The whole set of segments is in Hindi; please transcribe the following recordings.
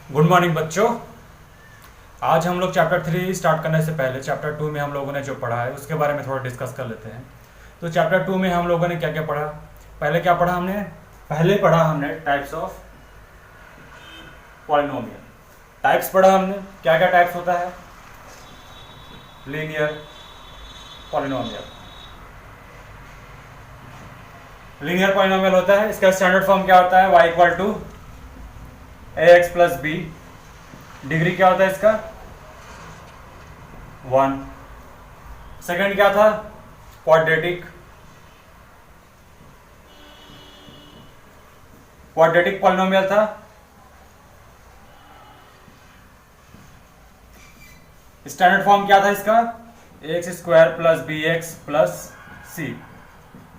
गुड मॉर्निंग बच्चों। आज हम लोग चैप्टर 3 स्टार्ट करने से पहले चैप्टर 2 में हम लोगों ने जो पढ़ा है उसके बारे में थोड़ा डिस्कस कर लेते हैं। तो चैप्टर 2 में हम लोगों ने क्या क्या पढ़ा, पहले क्या पढ़ा हमने, टाइप्स ऑफ पॉलिनोमियल। टाइप्स पढ़ा हमने, क्या क्या टाइप्स होता है। लीनियर पॉलिनोमियल, लीनियर पॉलिनोमियल होता है, इसका स्टैंडर्ड फॉर्म क्या होता है, y equal to ax plus B. Degree क्या होता है इसका, 1। सेकंड क्या था, क्वाड्रेटिक पॉलिनोमियल था। स्टैंडर्ड फॉर्म क्या था इसका, X square plus B X plus C.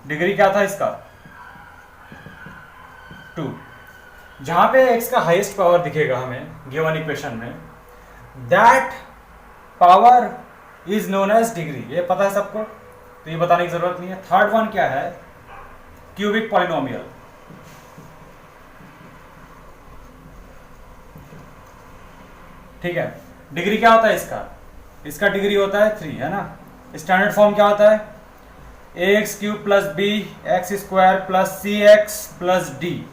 Degree क्या था इसका, 2। जहां पे x का हाईएस्ट पावर दिखेगा हमें गिवन इक्वेशन में, that power is known as degree. ये पता है सबको, तो ये बताने की जरूरत नहीं है। थर्ड वन क्या है, क्यूबिक पॉलिनोमियल। ठीक है, डिग्री क्या होता है इसका डिग्री होता है 3, है ना। स्टैंडर्ड फॉर्म क्या होता है, ax cube plus B X square plus C X plus D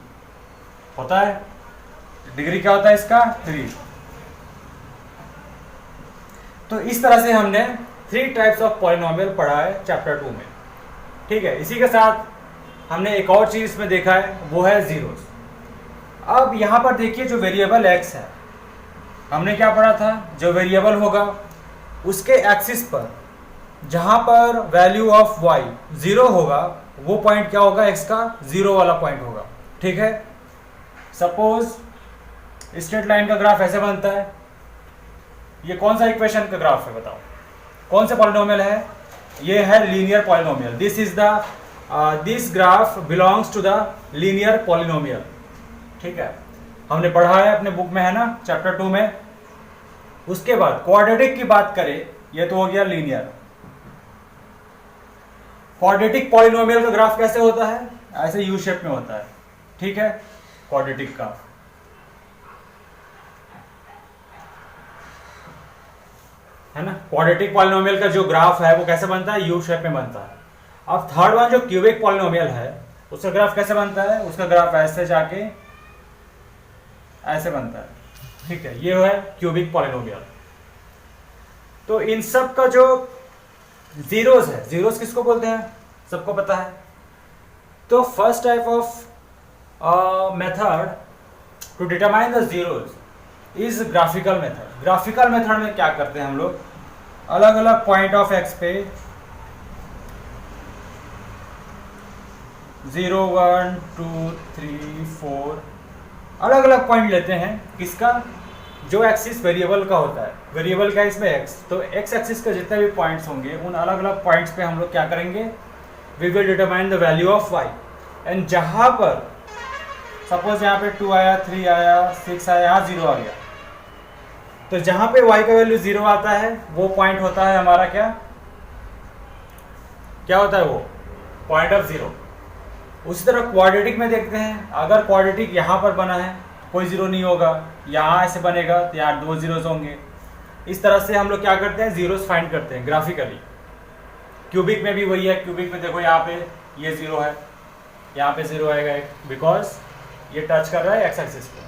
होता है। डिग्री क्या होता है इसका, 3। तो इस तरह से हमने 3 टाइप्स ऑफ पॉलिनोमियल पढ़ा है चैप्टर 2 में। ठीक है, इसी के साथ हमने एक और चीज इसमें देखा है, वो है जीरोस। अब यहां पर देखिए, जो वेरिएबल x है, हमने क्या पढ़ा था, जो वेरिएबल होगा उसके एक्सिस पर जहां पर वैल्यू ऑफ y 0 होगा, वो पॉइंट क्या होगा, x का 0 वाला पॉइंट होगा। ठीक है, सपोज स्ट्रेट लाइन का ग्राफ ऐसे बनता है। ये कौन सा इक्वेशन का ग्राफ है बताओ, कौन सा पॉलिनोमियल है, ये है linear polynomial. This graph belongs to the linear polynomial. ठीक है, हमने पढ़ा है अपने बुक में, है ना, चैप्टर 2 में। उसके बाद क्वाड्रेटिक की बात करें, ये तो हो गया लीनियर। क्वाड्रेटिक पॉलिनोमियल का ग्राफ कैसे होता है, ऐसे यू शेप में होता है। ठीक है, क्वाड्रेटिक का, है ना। क्वाड्रेटिक पॉलिनोमियल का जो ग्राफ है वो कैसे बनता है, यू शेप में बनता है। अब थर्ड वन जो क्यूबिक पॉलिनोमियल है, उसका ग्राफ कैसे बनता है, उसका ग्राफ ऐसे जाके ऐसे बनता है। ठीक है, ये है क्यूबिक पॉलिनोमियल। तो इन सब का जो जीरोस है, जीरोस किसको बोलते हैं, सबको पता है। तो first type of method to determine the zeros is graphical method. Graphical method में क्या करते हैं हम लोग, अलग अलग पॉइंट ऑफ एक्स पे 0 1 2 3 4 अलग अलग पॉइंट लेते हैं। किसका, जो एक्सिस वेरिएबल का होता है, वेरिएबल का इसमें x, तो x एक्सिस के जितने भी पॉइंट्स होंगे उन अलग अलग पॉइंट्स पे हम लोग क्या करेंगे, we will determine the value of y। And जहां पर सपोज यहाँ पे 2 आया, 3 आया, 6 आया, यहाँ 0 आ गया, तो जहां पे y का वैल्यू 0 आता है वो पॉइंट होता है हमारा क्या होता है, वो पॉइंट ऑफ 0। उसी तरह क्वाड्रेटिक में देखते हैं, अगर क्वाड्रेटिक यहाँ पर बना है कोई 0 नहीं होगा, यहाँ ऐसे बनेगा तो यहाँ 2 जीरोस होंगे। इस तरह से हम लोग क्या करते हैं, जीरोस फाइंड करते हैं ग्राफिकली। क्यूबिक में भी वही है, क्यूबिक में देखो यहाँ पे ये 0 है, यहाँ पे 0 आएगा, बिकॉज ये टच कर रहा है एक्स एक्सिस को।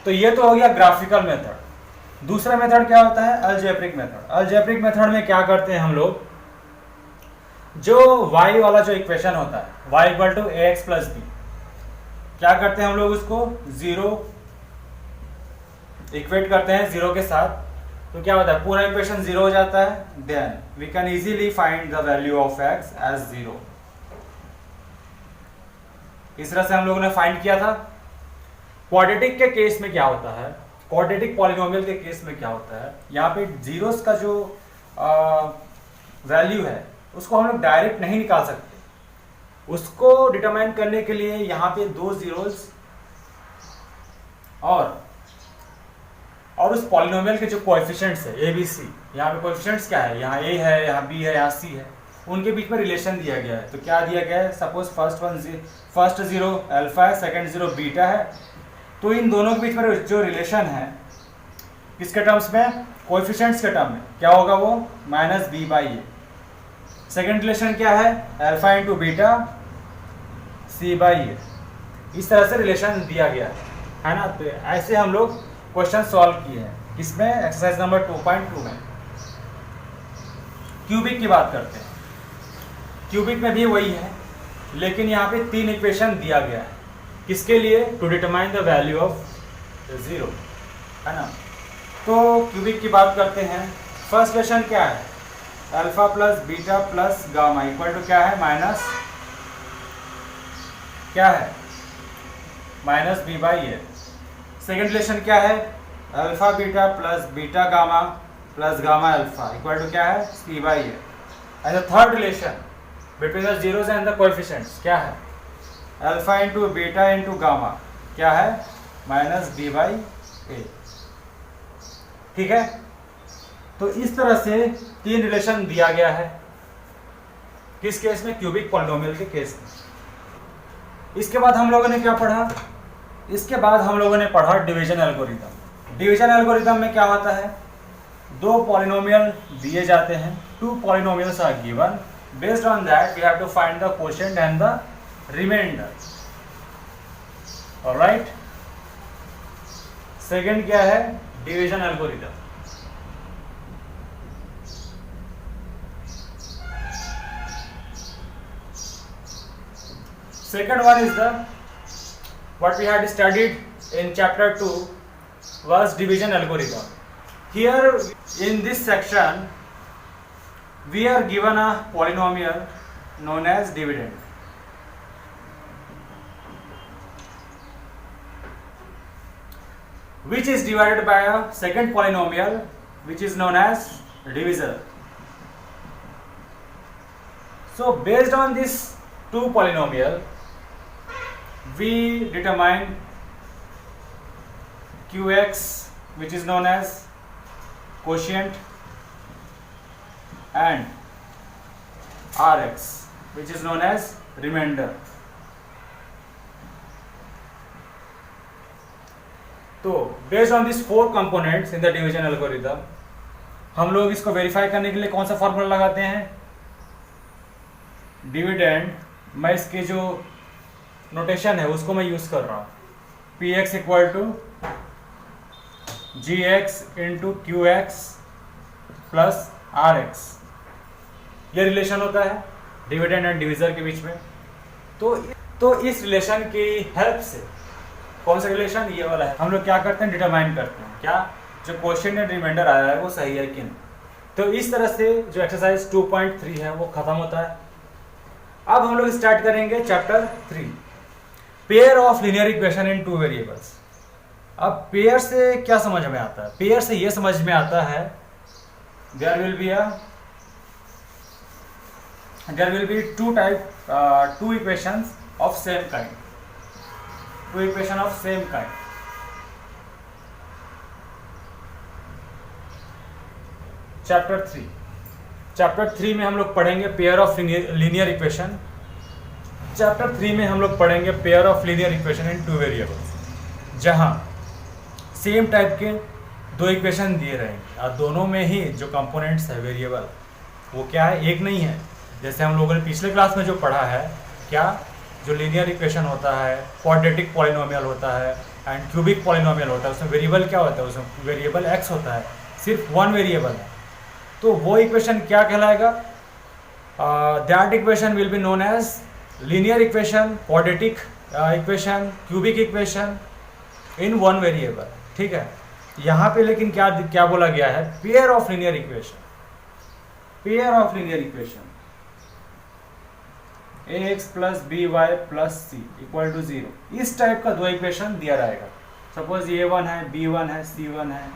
तो ये तो हो गया ग्राफिकल मेथड। दूसरा मेथड क्या होता है, अलजेब्रिक मेथड। अलजेब्रिक मेथड में क्या करते हैं हम लोग, जो y वाला जो इक्वेशन होता है, y equal to ax plus b, क्या करते हैं हम लोग, उसको 0 इक्वेट करते हैं 0 के साथ, तो क्या होता है, पूरा इक्वेशन 0 हो जाता है। Then we can easily find the value of x as 0। इस तरह से हम लोगों ने फाइंड किया था। क्वाड्रेटिक के केस में क्या होता है, क्वाड्रेटिक पॉलिनोमियल के केस में क्या होता है, यहाँ पे जीरोस का जो वैल्यू है उसको हम लोग डायरेक्ट नहीं निकाल सकते। उसको डिटरमाइन करने के लिए यहाँ पे 2 जीरोस और उस पॉलिनोमियल के जो कोएफिशिएंट्स है ए बी सी, यहाँ पे कोएफिशिएंट्स क्या है, यहाँ ए है, यहाँ बी है, यहाँ सी है, उनके बीच में रिलेशन दिया गया है। तो क्या दिया गया है, सपोज फर्स्ट 0 अल्फा है, सेकंड 0 बीटा है, तो इन दोनों के बीच में जो रिलेशन है किसके टर्म्स में, कोएफिशिएंट्स के टर्म में, क्या होगा वो minus B by A. Second relation क्या है, alpha into beta C by A. इस तरह से रिलेशन दिया गया है ना। तो ऐसे हम लोग क्वेश्चन सॉल्व किए हैं किसमें, एक्सरसाइज नंबर 2.2 में। क्यूबिक की बात करते हैं, क्यूबिक में भी वही है, लेकिन यहाँ पे 3 इक्वेशन दिया गया है किसके लिए, to determine the value of 0, है ना। तो क्यूबिक की बात करते हैं। फर्स्ट इक्वेशन क्या है, alpha plus beta plus gamma equal to क्या है, माइनस क्या है, minus B by A. Second relation क्या है, alpha beta plus beta gamma plus gamma alpha equal to क्या है, C by A. And the third relation between the zeros and the coefficients क्या है, alpha into beta into gamma क्या है, माइनस बी बाई ए। ठीक है, तो इस तरह से 3 रिलेशन दिया गया है किस केस में, क्यूबिक पॉलिनोमियल के केस में। इसके बाद हम लोगों ने क्या पढ़ा, इसके बाद हम लोगों ने पढ़ा डिवीजन एल्गोरिथम। डिवीजन एल्गोरिथम में क्या होता है, 2 पॉलिनोमियल दिए जाते हैं, 2 polynomials are given, based on that we have to find the quotient and the remainder. Alright, second क्या है, division algorithm. Second one is the what we had studied in chapter 2 was division algorithm. Here in this section we are given a polynomial known as dividend. Which is divided by a second polynomial which is known as divisor. So based on this 2 polynomial we determine qx which is known as quotient and rx which is known as remainder. तो based on these 4 components in the division algorithm हम लोग इसको वेरीफाई करने के लिए कौन सा फॉर्मूला लगाते हैं, डिविडेंड। मैं इसके जो नोटेशन है उसको मैं यूज कर रहा हूँ, p x equal to g x into q x plus r x. ये रिलेशन होता है डिविडेंड एंड डिविजर के बीच में। तो इस रिलेशन की हेल्प से, कौन सा रिलेशन, ये वाला है, हम लोग क्या करते हैं, डिटरमाइन करते हैं क्या जो क्वेश्चन एंड रिमाइंडर आया है वो सही है कि नहीं। तो इस तरह से जो एक्सरसाइज 2.3 है वो खत्म होता है। अब हम लोग स्टार्ट करेंगे chapter 3, pair of linear equation in 2 variables. अब पेयर से क्या समझ में आता है, पेयर से ये समझ में आता है there will be two equations of same kind, two equation of same kind. Chapter 3 में हम लोग पढ़ेंगे pair of linear equation. Chapter 3 में हम लोग पढ़ेंगे pair of linear equation in 2 variables, जहां सेम टाइप के 2 इक्वेशन दिए रहेंगे और दोनों में ही जो कंपोनेंट्स है वेरिएबल वो क्या है, एक नहीं है। जैसे हम लोगों ने पिछले क्लास में जो पढ़ा है, क्या जो लीनियर इक्वेशन होता है, क्वाड्रेटिक पॉलिनोमियल होता है एंड क्यूबिक पॉलिनोमियल होता है, उसमें वेरिएबल क्या होता है, उसमें वेरिएबल एक्स होता है, सिर्फ 1 वेरिएबल है। तो वो इक्वेशन क्या कहलाएगा, that equation will be known as linear equation, quadratic equation, cubic equation in 1 variable. ठीक है, यहाँ पे लेकिन क्या बोला गया है, pair of linear equation, pair of linear equation ax plus b y plus c equal to 0। इस टाइप का 2 इक्वेशन दिया रहेगा। सपोज a1 है, b1 है, c1 है,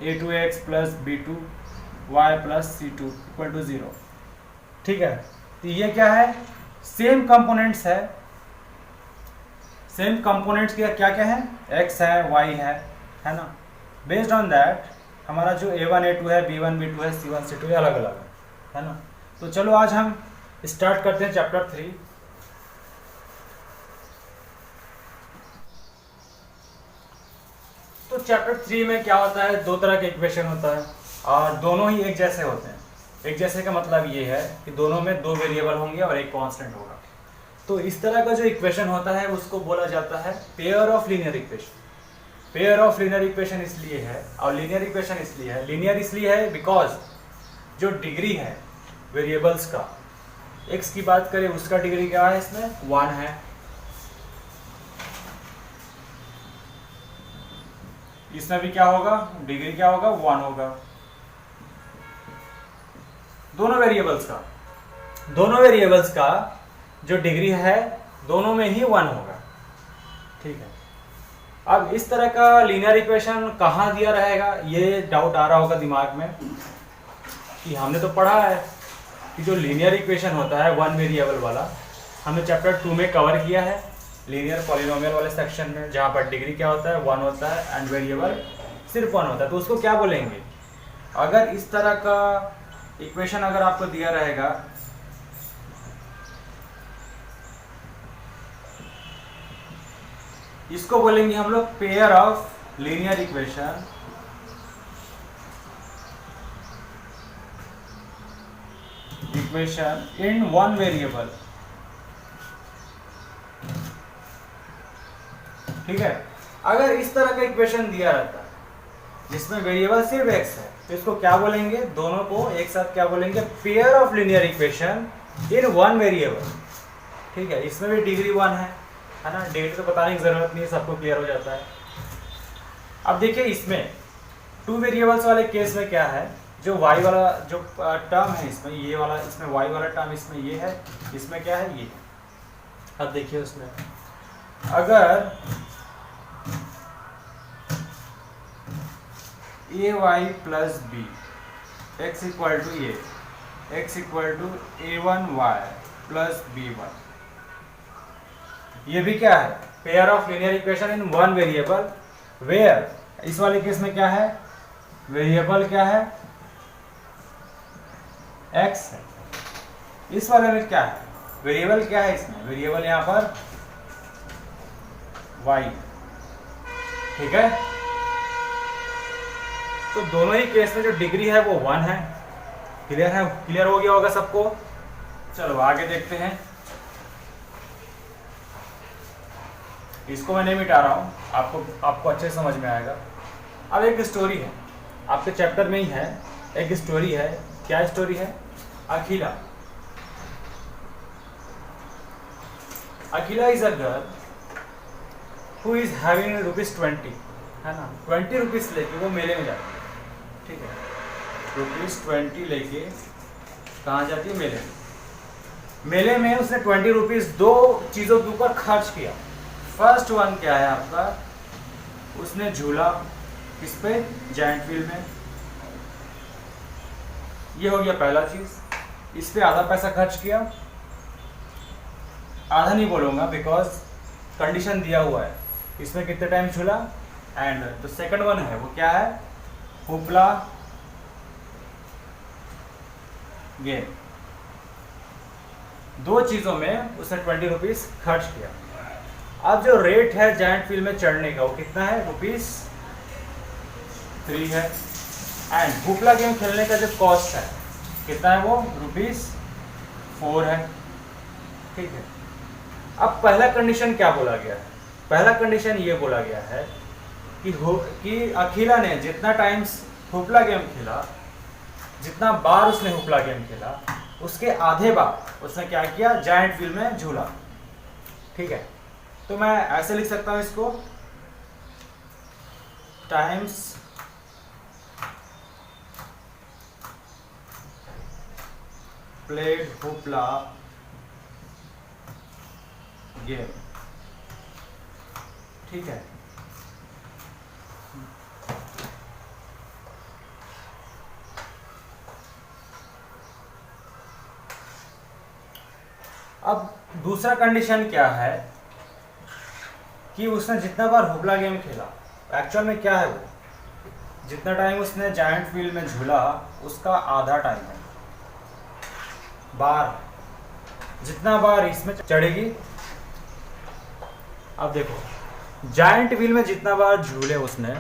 a2x plus b2 y plus c2 equal to 0। ठीक है, तो ये क्या है, सेम कंपोनेंट्स है, सेम कंपोनेंट्स क्या क्या है, x है, y है ना। बेस्ड ऑन दैट हमारा जो a1 a2 है, b1 b2 है, c1 c2 अलग अलग है ना। तो चलो आज हम स्टार्ट करते हैं चैप्टर 3। तो चैप्टर 3 में क्या होता है, दो तरह के इक्वेशन होता है और दोनों ही एक जैसे होते हैं। एक जैसे का मतलब ये है कि दोनों में दो वेरिएबल होंगे और एक कांस्टेंट होगा। तो इस तरह का जो इक्वेशन होता है उसको बोला जाता है pair of linear equation. Pair of linear equation इसलिए है और लीनियर इक्वेशन इसलिए है, लीनियर इसलिए है बिकॉज जो डिग्री है वेरिएबल्स का, x की बात करें उसका डिग्री क्या है, इसमें 1 है। इसमें भी क्या होगा, डिग्री क्या होगा, 1 होगा। दोनों वेरिएबल्स का जो डिग्री है दोनों में ही 1 होगा। ठीक है, अब इस तरह का लीनियर इक्वेशन कहाँ दिया रहेगा, ये डाउट आ रहा होगा दिमाग में कि हमने तो पढ़ा है कि जो लीनियर इक्वेशन होता है 1 वेरिएबल वाला, हमने चैप्टर 2 में कवर किया है लीनियर पॉलिनोमियल वाले सेक्शन में, जहाँ पर डिग्री क्या होता है, 1 होता है एंड वेरिएबल सिर्फ 1 होता है। तो उसको क्या बोलेंगे, अगर इस तरह का इक्वेशन अगर आपको दिया रहेगा, इसको बोलेंगे हम लोग pair of linear equation in 1 variable. ठीक है, अगर इस तरह का इक्वेशन दिया रहता है जिसमें वेरिएबल सिर्फ x है तो इसको क्या बोलेंगे, दोनों को एक साथ क्या बोलेंगे, pair of linear equation in 1 variable. ठीक है, इसमें भी डिग्री 1 है ना, डेट तो बताने की जरूरत नहीं है, सबको क्लियर हो जाता है। अब देखिए इसमें 2 वेरिएबल्स वाले केस में क्या है, जो y वाला जो टर्म है इसमें, ये वाला, इसमें y वाला टर्म इसमें ये है, इसमें क्या है, ये। अब देखिए उसमें अगर ay plus B x equal to a, x equal to a1y plus b1, ये भी क्या है, pair of linear equation in 1 variable where, इस वाले केस में क्या है, वेरिएबल क्या है, x है। इस वाले में क्या है, वेरिएबल क्या है, इसमें वेरिएबल यहाँ पर y। ठीक है, तो दोनों ही केस में जो डिग्री है वो 1 है। क्लियर हो गया होगा सबको। चलो आगे देखते हैं, इसको मैं नहीं मिटा रहा हूं, आपको अच्छे से समझ में आएगा। अब एक स्टोरी है, आपके चैप्टर में ही है, एक स्टोरी है। क्या स्टोरी है, Akhila is a girl who is having ₹20, है ना, 20 रुपीज लेके वो मेले में जाती है। ठीक है, ₹20 लेके कहाँ जाती है, मेले में। मेले में उसने 20 रुपीज 2 चीज़ों के ऊपर खर्च किया। फर्स्ट वन क्या है आपका, उसने झूला किस पे, जायंट व्हील में, ये हो गया पहला चीज। इस पे आधा पैसा खर्च किया, आधा नहीं बोलूंगा बिकॉज कंडीशन दिया हुआ है, इसमें कितने टाइम झूला। एंड तो सेकंड वन है वो क्या है, हुपला गेम। 2 चीजों में उसने 20 रुपीज खर्च किया। अब जो रेट है जायंट व्हील में चढ़ने का वो कितना है, ₹3 है। एंड हुपला गेम खेलने का जो कॉस्ट है कितना है, वो ₹4 है। ठीक है, अब पहला कंडीशन क्या बोला गया है, पहला कंडीशन ये बोला गया है कि अखिला ने जितना टाइम्स हुपला गेम खेला, जितना बार उसने हुपला गेम खेला, उसके आधे बार उसने क्या किया, जायंट व्हील में झूला। ठीक है, तो मैं ऐसे लिख सकता हूं इसको, टाइम्स प्लेड हुपला गेम। ठीक है, अब दूसरा कंडीशन क्या है कि उसने जितना बार हुपला गेम खेला, एक्चुअल में क्या है वो, जितना टाइम उसने जायंट व्हील में झूला उसका आधा टाइम है, बार जितना बार इसमें चढ़ेगी। अब देखो जायंट व्हील में जितना बार झूले उसने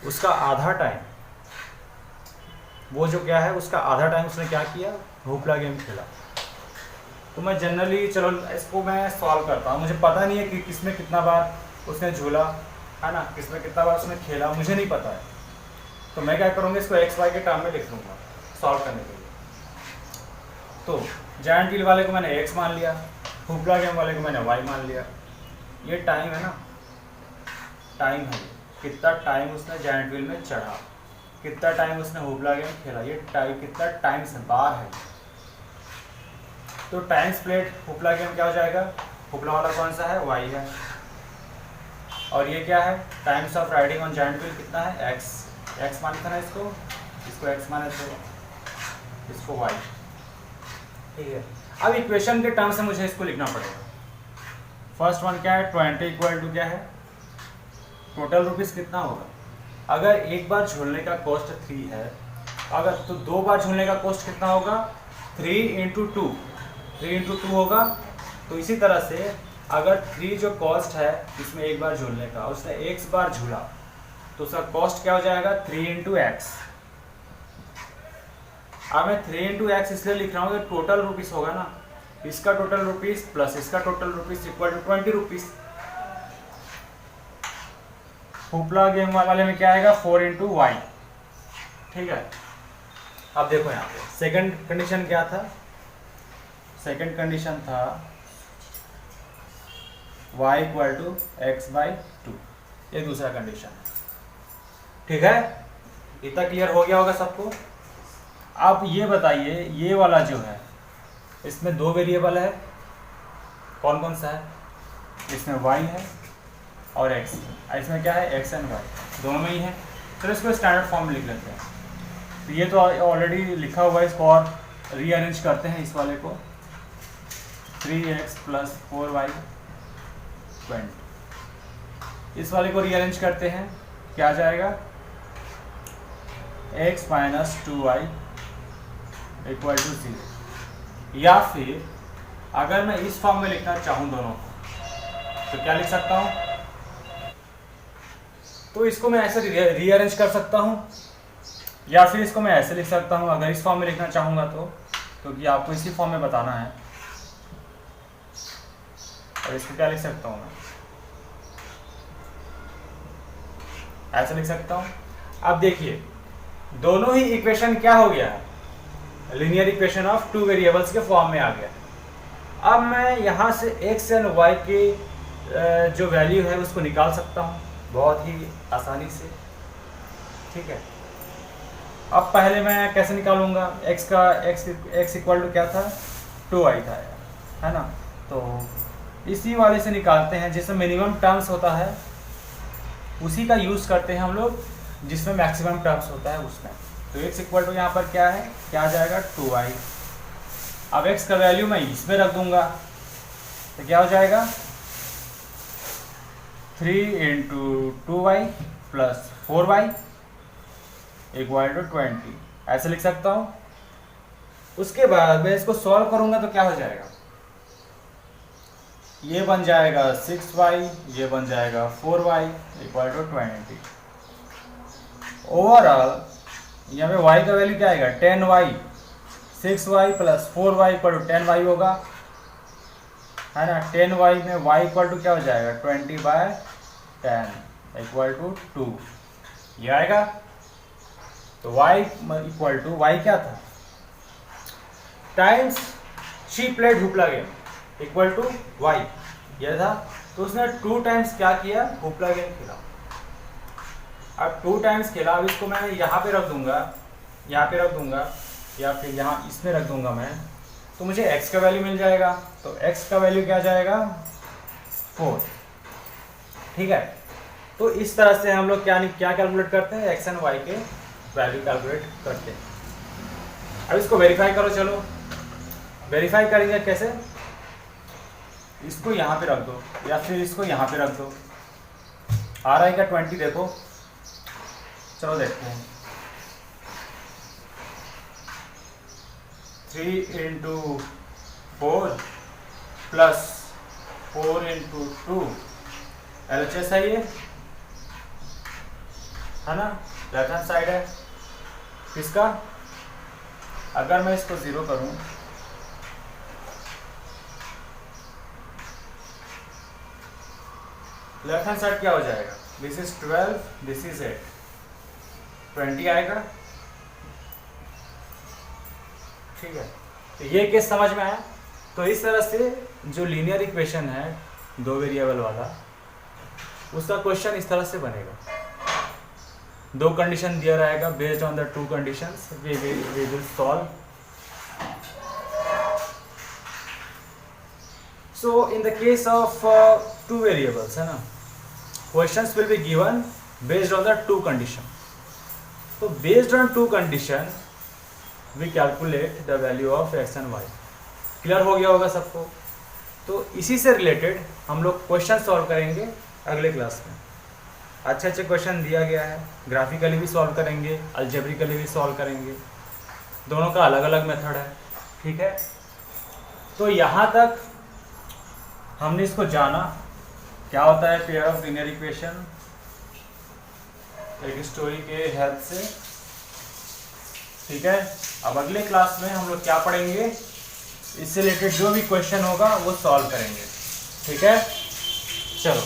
उसका आधा टाइम, वो जो क्या है उसका आधा टाइम उसने क्या किया, होपला गेम खेला। तो मैं जनरली चलो इसको मैं सॉल्व करता हूँ। मुझे पता नहीं है कि किसमें कितना बार उसने झूला, है ना, किसमें कितना बार उसने खेला, मुझे नहीं पता है। तो मैं क्या करूँगा, इसको एक्स वाई के टर्म में लिख दूँगा सॉल्व करने के लिए। तो जायंट व्हील वाले को मैंने एक्स मान लिया, होपला गेम वाले को मैंने वाई मान लिया। ये टाइम है ना, टाइम है, कितना टाइम उसने जायंट व्हील में चढ़ा, कितना टाइम उसने होपला गेम खेला, ये टाइम कितना टाइम से बार है। तो टाइम्स प्लेट होपला गेम क्या हो जाएगा, होपला वाला कौन सा है, वाई है, और ये क्या है, times of riding on giant wheel कितना है, एक्स, एक्स माने था ना इसको एक्स माने थे, इसको वाई। ठीक है, अब इक्वेशन के टर्म से मुझे इसको लिखना पड़ेगा। फर्स्ट वन क्या है, 20 इक्वल टू क्या है, टोटल रुपीस कितना होगा। अगर एक बार झूलने का कॉस्ट 3 है, अगर तो 2 बार झूलने का कॉस्ट कितना होगा, 3 इंटू 2, 3 इंटू 2 होगा। तो इसी तरह से अगर 3 जो कॉस्ट है इसमें एक बार झूलने का, उसने x बार झूला, तो उसका कॉस्ट क्या हो जाएगा, 3 इंटू एक्स। अब मैं 3 इंटू एक्स इसलिए लिख रहा हूँ कि टोटल रुपीस होगा ना, इसका टोटल रुपीस प्लस इसका total rupees equal to 20 rupees. Hoopla game वाले में क्या आएगा, 4 इंटू वाई। ठीक है, अब देखो यहाँ पे सेकंड कंडीशन क्या था, सेकंड कंडीशन था y equal to x by 2, ये दूसरा कंडीशन है। ठीक है, इतना क्लियर हो गया होगा सबको। अब ये बताइए, ये वाला जो है इसमें 2 वेरिएबल है, कौन कौन सा है, इसमें y है और x, इसमें क्या है, x एंड y दोनों में ही है। तो इसको स्टैंडर्ड फॉर्म में लिख लेते हैं। तो ये तो ऑलरेडी लिखा हुआ है, इसको और रीअरेंज करते हैं। इस वाले को 3x प्लस 4y 20, इस वाले को रीअरेंज करते हैं, क्या आ जाएगा, x minus 2y equal to 0। या फिर अगर मैं इस फॉर्म में लिखना चाहूँ दोनों को, तो क्या लिख सकता हूँ, तो इसको मैं ऐसे रीअरेंज कर सकता हूँ, या फिर इसको मैं ऐसे लिख सकता हूँ अगर इस फॉर्म में लिखना चाहूँगा तो, क्योंकि आपको इसी फॉर्म में बताना है। और इसको क्या लिख सकता हूँ मैं, ऐसे लिख सकता हूँ। अब देखिए दोनों ही इक्वेशन क्या हो गया, लीनियर इक्वेशन ऑफ 2 वेरिएबल्स के फॉर्म में आ गया। अब मैं यहाँ से x एंड y के जो वैल्यू है उसको निकाल सकता हूँ बहुत ही आसानी से। ठीक है, अब पहले मैं कैसे निकालूंगा, x इक्वल टू क्या था, 2y था, है ना। तो इसी वाले से निकालते हैं, जिसमें मिनिमम टर्म्स होता है उसी का यूज़ करते हैं हम लोग, जिसमें मैक्सिमम टर्म्स होता है उसमें। तो x इक्वल टू यहाँ पर क्या है, क्या आ जाएगा, 2y। अब x का वैल्यू मैं इसमें रख दूंगा, तो क्या हो जाएगा, 3 into 2y plus 4y equal to 20, ऐसे लिख सकता हूँ। उसके बाद मैं इसको सॉल्व करूंगा तो क्या हो जाएगा, ये बन जाएगा 6y, ये बन जाएगा 4y इक्वल टू 20। ओवरऑल यहाँ पे y का वैल्यू क्या आएगा, 10y, 6y plus 4y equal to 10y होगा, है ना। 10y में y इक्वल टू क्या हो जाएगा, 20/10 इक्वल टू 2, ये आएगा। तो y इक्वल टू, y क्या था, times she played hoopla game equal to y, यह था। तो उसने 2 टाइम्स क्या किया, होपला गेम खेला। अब 2 टाइम्स खेला, अब इसको मैं यहाँ पे रख दूंगा, यहाँ पे रख दूंगा, या फिर यहाँ इसमें रख दूंगा मैं, तो मुझे x का वैल्यू मिल जाएगा। तो x का वैल्यू क्या जाएगा, 4। ठीक है, तो इस तरह से हम लोग क्या कैलकुलेट करते हैं, x एंड y के वैल्यू कैलकुलेट करते हैं। अब इसको वेरीफाई करो, चलो वेरीफाई करेंगे कैसे, इसको यहाँ पे रख दो या फिर इसको यहाँ पे रख दो। आ रहा है क्या 20, देखो, चलो देखते हैं। 3 इंटू 4 प्लस 4 इंटू 2 LHS है ये, है ना, लेफ्ट हैंड साइड है किसका, अगर मैं इसको 0 करूं लेफ्ट हैंड साइड क्या हो जाएगा, दिस इज 12, दिस इज 8, 20 आएगा। ठीक है, तो ये केस समझ में आया। तो इस तरह से जो लीनियर इक्वेशन है 2 वेरिएबल वाला, उसका क्वेश्चन इस तरह से बनेगा। 2 कंडीशन दिया रहेगा, based on the 2 conditions we will solve. So in the case of 2 variables, है ना, questions will be given based on the 2 condition. तो based on 2 condition we calculate the value of X and Y. Clear हो गया होगा सबको। तो इसी से रिलेटेड हम लोग क्वेश्चन सॉल्व करेंगे अगले क्लास में। अच्छे अच्छे क्वेश्चन दिया गया है, ग्राफिकली भी सॉल्व करेंगे, अलजेब्रिकली भी सॉल्व करेंगे, दोनों का अलग अलग मेथड है। ठीक है, तो यहाँ तक हमने इसको जाना क्या होता है पेयर ऑफ लीनियर इक्वेशन, एक स्टोरी के हेल्प से। ठीक है, अब अगले क्लास में हम लोग क्या पढ़ेंगे, इससे रिलेटेड जो भी क्वेश्चन होगा वो सॉल्व करेंगे। ठीक है, चलो।